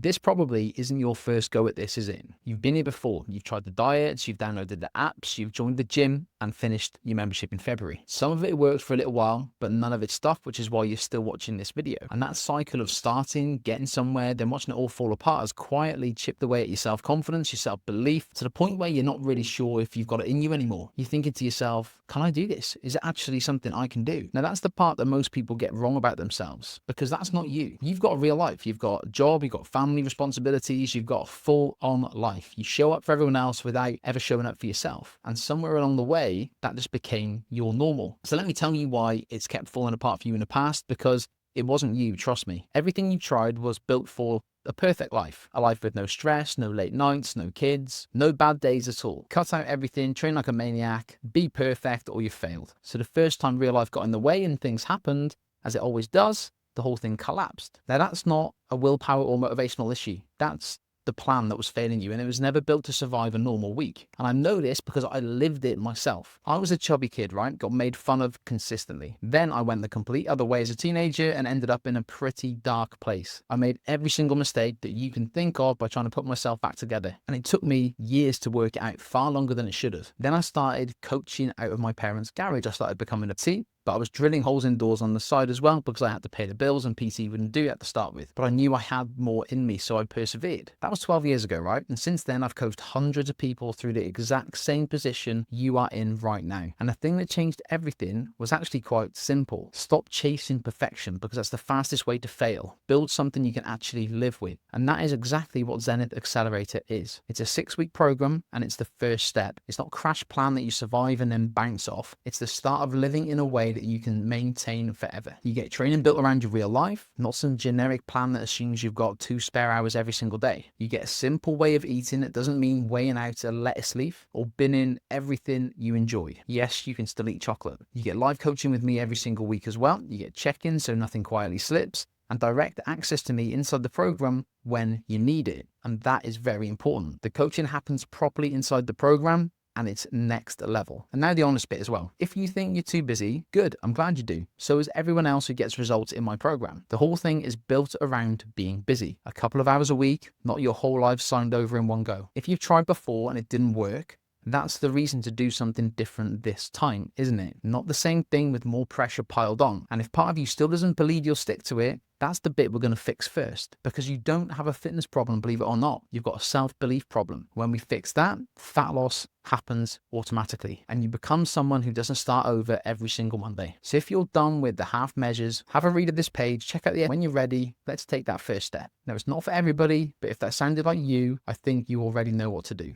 This probably isn't your first go at this, is it? You've been here before. You've tried the diets, you've downloaded the apps, you've joined the gym and finished your membership in February. Some of it worked for a little while, but none of it stuck, which is why you're still watching this video. And that cycle of starting, getting somewhere, then watching it all fall apart has quietly chipped away at your self-confidence, your self-belief, to the point where you're not really sure if you've got it in you anymore. You're thinking to yourself, can I do this? Is it actually something I can do? Now, that's the part that most people get wrong about themselves, because that's not you. You've got a real life. You've got a job, you've got family responsibilities, you've got a full-on life. You show up for everyone else without ever showing up for yourself. And somewhere along the way, that just became your normal. So let me tell you why it's kept falling apart for you in the past, because it wasn't you, trust me. Everything you tried was built for a perfect life. A life with no stress, no late nights, no kids, no bad days at all. Cut out everything, train like a maniac, be perfect, or you failed. So the first time real life got in the way and things happened, as it always does, the whole thing collapsed. Now, that's not a willpower or motivational issue. That's the plan that was failing you, and it was never built to survive a normal week. And I know this because I lived it myself. I was a chubby kid, right? Got made fun of consistently. Then I went the complete other way as a teenager and ended up in a pretty dark place. I made every single mistake that you can think of by trying to put myself back together. And it took me years to work it out, far longer than it should have. Then I started coaching out of my parents' garage. I started becoming a PT. But I was drilling holes in doors on the side as well because I had to pay the bills and PT wouldn't do it to start with. But I knew I had more in me, so I persevered. That was 12 years ago, right? And since then, I've coached hundreds of people through the exact same position you are in right now. And the thing that changed everything was actually quite simple. Stop chasing perfection, because that's the fastest way to fail. Build something you can actually live with. And that is exactly what Zenith Accelerator is. It's a 6-week program, and it's the first step. It's not a crash plan that you survive and then bounce off. It's the start of living in a way that you can maintain forever. You get training built around your real life, not some generic plan that assumes you've got 2 spare hours every single day. You get a simple way of eating that doesn't mean weighing out a lettuce leaf or binning everything you enjoy. Yes, you can still eat chocolate. You get live coaching with me every single week as well. You get check-ins so nothing quietly slips, and direct access to me inside the program when you need it. And that is very important. The coaching happens properly inside the program, and it's next level. And now the honest bit as well. If you think you're too busy, good, I'm glad you do. So is everyone else who gets results in my program. The whole thing is built around being busy. A couple of hours a week, not your whole life signed over in one go. If you've tried before and it didn't work, that's the reason to do something different this time, isn't it? Not the same thing with more pressure piled on. And if part of you still doesn't believe you'll stick to it, that's the bit we're going to fix first, because you don't have a fitness problem, believe it or not. You've got a self-belief problem. When we fix that, fat loss happens automatically, and you become someone who doesn't start over every single Monday. So if you're done with the half measures, have a read of this page, check out the end. When you're ready, let's take that first step. Now, it's not for everybody, but if that sounded like you, I think you already know what to do.